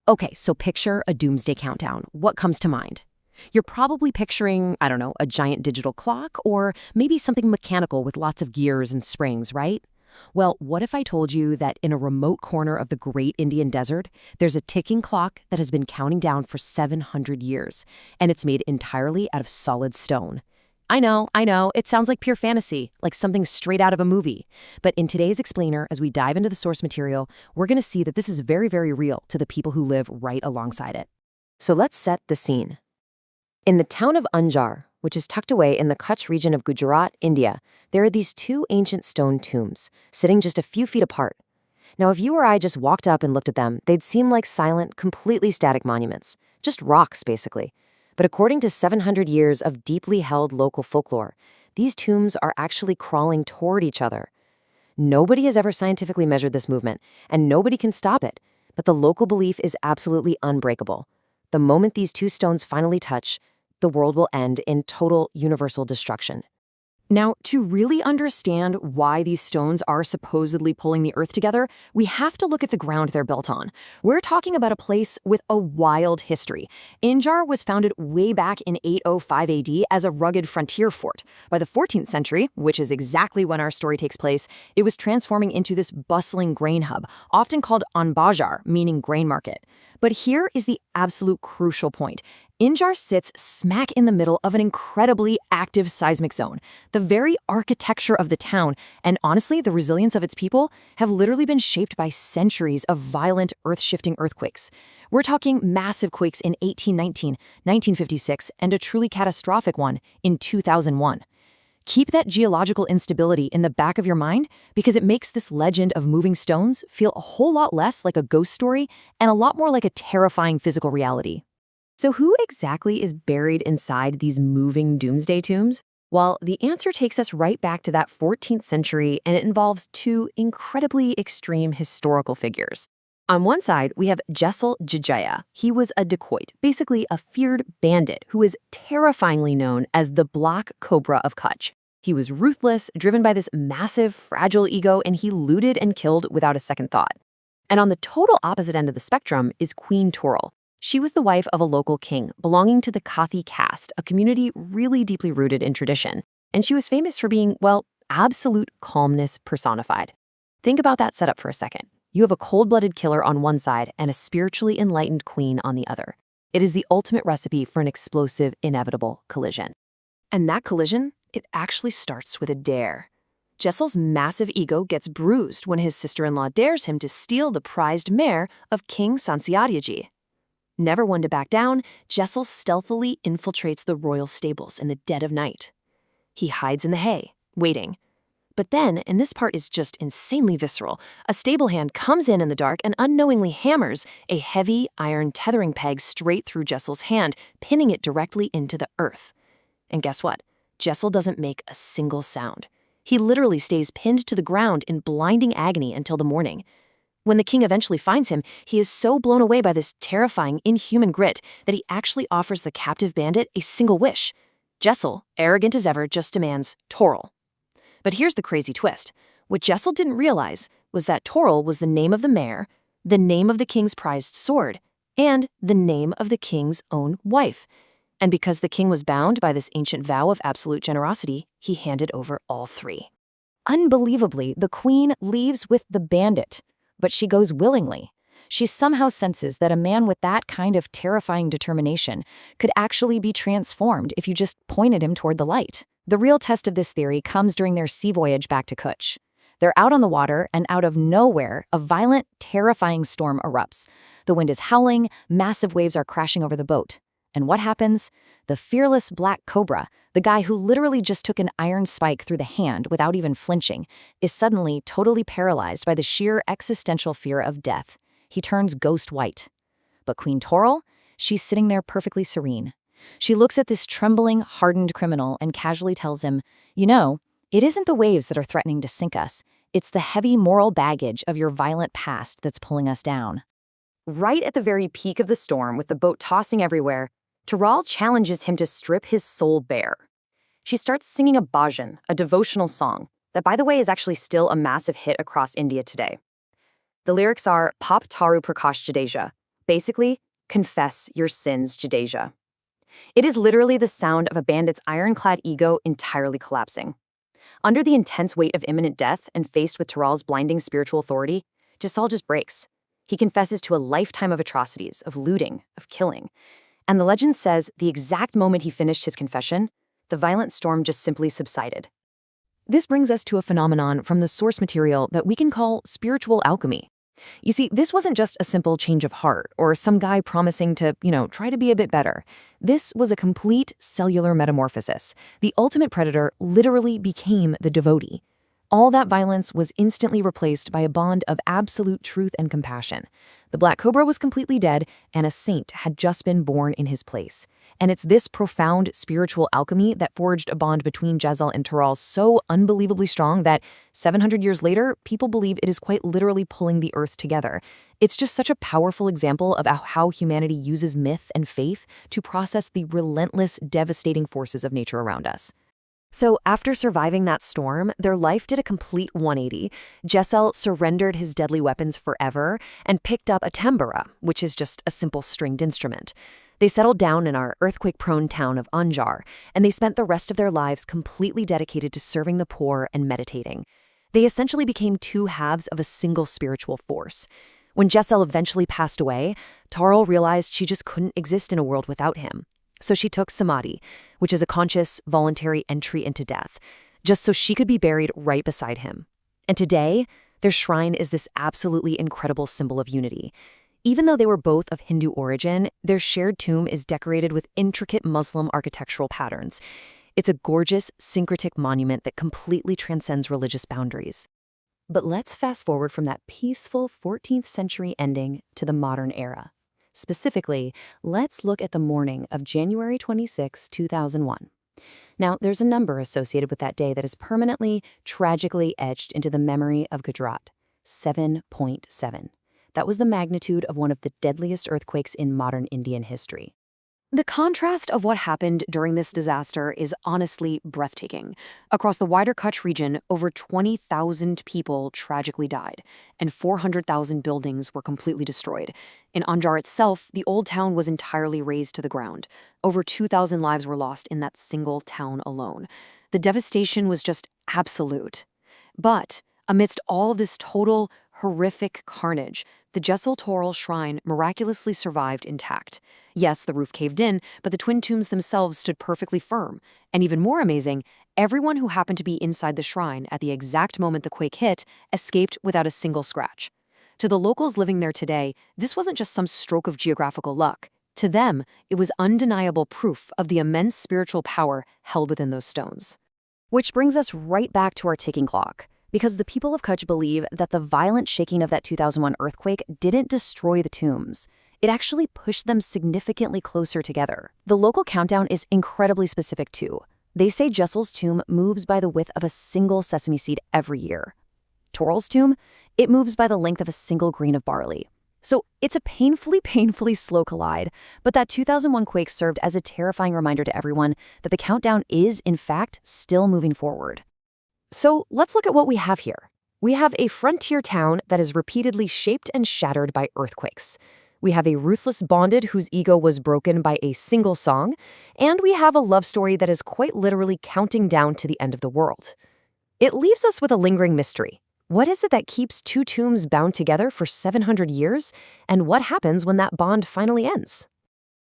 Okay, so picture a doomsday countdown. What comes to mind? You're probably picturing, I don't know, a giant digital clock or maybe something mechanical with lots of gears and springs, right? Well, what if I told you that in a remote corner of the great Indian desert, there's a ticking clock that has been counting down for 700 years, and it's made entirely out of solid stone? I know, it sounds like pure fantasy, like something straight out of a movie. But in today's explainer, as we dive into the source material, we're going to see that this is very, very real to the people who live right alongside it. So let's set the scene. In the town of Anjar, which is tucked away in the Kutch region of Gujarat, India, there are these two ancient stone tombs, sitting just a few feet apart. Now, if you or I just walked up and looked at them, they'd seem like silent, completely static monuments. Just rocks, basically. But according to 700 years of deeply held local folklore, these tombs are actually crawling toward each other. Nobody has ever scientifically measured this movement, and nobody can stop it. But the local belief is absolutely unbreakable. The moment these two stones finally touch, the world will end in total universal destruction. Now, to really understand why these stones are supposedly pulling the earth together, we have to look at the ground they're built on. We're talking about a place with a wild history. Anjar was founded way back in 805 AD as a rugged frontier fort. By the 14th century, which is exactly when our story takes place, it was transforming into this bustling grain hub, often called Anbajar, meaning grain market. But here is the absolute crucial point. Anjar sits smack in the middle of an incredibly active seismic zone. The very architecture of the town, and honestly, the resilience of its people, have literally been shaped by centuries of violent, earth-shifting earthquakes. We're talking massive quakes in 1819, 1956, and a truly catastrophic one in 2001. Keep that geological instability in the back of your mind because it makes this legend of moving stones feel a whole lot less like a ghost story and a lot more like a terrifying physical reality. So who exactly is buried inside these moving doomsday tombs? Well, the answer takes us right back to that 14th century, and it involves two incredibly extreme historical figures. On one side, we have Jesal and He was a dacoit, basically a feared bandit who is terrifyingly known as the Black Cobra of Kutch. He was ruthless, driven by this massive, fragile ego, and he looted and killed without a second thought. And on the total opposite end of the spectrum is Queen Toral. She was the wife of a local king belonging to the Kathi caste, a community really deeply rooted in tradition. And she was famous for being, well, absolute calmness personified. Think about that setup for a second. You have a cold-blooded killer on one side and a spiritually enlightened queen on the other. It is the ultimate recipe for an explosive, inevitable collision. And that collision, it actually starts with a dare. Jesal's massive ego gets bruised when his sister-in-law dares him to steal the prized mare of King Sansiyadyaji. Never one to back down, Jesal stealthily infiltrates the royal stables in the dead of night. He hides in the hay, waiting. But then, and this part is just insanely visceral, a stable hand comes in the dark and unknowingly hammers a heavy iron tethering peg straight through Jesal's hand, pinning it directly into the earth. And guess what? Jesal doesn't make a single sound. He literally stays pinned to the ground in blinding agony until the morning. When the king eventually finds him, he is so blown away by this terrifying, inhuman grit that he actually offers the captive bandit a single wish. Jesal, arrogant as ever, just demands Toral. But here's the crazy twist. What Jesal didn't realize was that Toral was the name of the mare, the name of the king's prized sword, and the name of the king's own wife. And because the king was bound by this ancient vow of absolute generosity, he handed over all three. Unbelievably, the queen leaves with the bandit. But she goes willingly. She somehow senses that a man with that kind of terrifying determination could actually be transformed if you just pointed him toward the light. The real test of this theory comes during their sea voyage back to Kutch. They're out on the water, and out of nowhere, a violent, terrifying storm erupts. The wind is howling, massive waves are crashing over the boat. And what happens? The fearless Black Cobra, the guy who literally just took an iron spike through the hand without even flinching, is suddenly totally paralyzed by the sheer existential fear of death. He turns ghost white. But Queen Toral, she's sitting there perfectly serene. She looks at this trembling, hardened criminal and casually tells him, "You know, it isn't the waves that are threatening to sink us. It's the heavy moral baggage of your violent past that's pulling us down." Right at the very peak of the storm, with the boat tossing everywhere, Toral challenges him to strip his soul bare. She starts singing a bhajan, a devotional song, that by the way is actually still a massive hit across India today. The lyrics are Pap Taru Prakash Jadeja, Basically, confess your sins, Jadeja. It is literally the sound of a bandit's ironclad ego entirely collapsing. Under the intense weight of imminent death and faced with Toral's blinding spiritual authority, Jesal just breaks. He confesses to a lifetime of atrocities, of looting, of killing. And the legend says the exact moment he finished his confession, the violent storm just simply subsided. This brings us to a phenomenon from the source material that we can call spiritual alchemy. You see, this wasn't just a simple change of heart or some guy promising to, try to be a bit better. This was a complete cellular metamorphosis. The ultimate predator literally became the devotee. All that violence was instantly replaced by a bond of absolute truth and compassion. The Black Cobra was completely dead, and a saint had just been born in his place. And it's this profound spiritual alchemy that forged a bond between Jesal and Toral so unbelievably strong that 700 years later, people believe it is quite literally pulling the earth together. It's just such a powerful example of how humanity uses myth and faith to process the relentless, devastating forces of nature around us. So after surviving that storm, their life did a complete 180. Jesal surrendered his deadly weapons forever and picked up a tambura, which is just a simple stringed instrument. They settled down in our earthquake-prone town of Anjar, and they spent the rest of their lives completely dedicated to serving the poor and meditating. They essentially became two halves of a single spiritual force. When Jesal eventually passed away, Toral realized she just couldn't exist in a world without him. So she took Samadhi, which is a conscious, voluntary entry into death, just so she could be buried right beside him. And today, their shrine is this absolutely incredible symbol of unity. Even though they were both of Hindu origin, their shared tomb is decorated with intricate Muslim architectural patterns. It's a gorgeous, syncretic monument that completely transcends religious boundaries. But let's fast forward from that peaceful 14th century ending to the modern era. Specifically, let's look at the morning of January 26, 2001. Now, there's a number associated with that day that is permanently, tragically etched into the memory of Gujarat: 7.7. That was the magnitude of one of the deadliest earthquakes in modern Indian history. The contrast of what happened during this disaster is honestly breathtaking. Across the wider Kutch region, over 20,000 people tragically died, and 400,000 buildings were completely destroyed. In Anjar itself, the old town was entirely razed to the ground. Over 2,000 lives were lost in that single town alone. The devastation was just absolute. But amidst all this total, horrific carnage, the Jesal Toral shrine miraculously survived intact. Yes, the roof caved in, but the twin tombs themselves stood perfectly firm. And even more amazing, everyone who happened to be inside the shrine at the exact moment the quake hit escaped without a single scratch. To the locals living there today, this wasn't just some stroke of geographical luck. To them, it was undeniable proof of the immense spiritual power held within those stones. Which brings us right back to our ticking clock. Because the people of Kutch believe that the violent shaking of that 2001 earthquake didn't destroy the tombs. It actually pushed them significantly closer together. The local countdown is incredibly specific too. They say Jesal's tomb moves by the width of a single sesame seed every year. Toral's tomb, it moves by the length of a single grain of barley. So it's a painfully slow collide, but that 2001 quake served as a terrifying reminder to everyone that the countdown is, in fact, still moving forward. So let's look at what we have here. We have a frontier town that is repeatedly shaped and shattered by earthquakes. We have a ruthless bonded whose ego was broken by a single song, and we have a love story that is quite literally counting down to the end of the world. It leaves us with a lingering mystery. What is it that keeps two tombs bound together for 700 years, and what happens when that bond finally ends?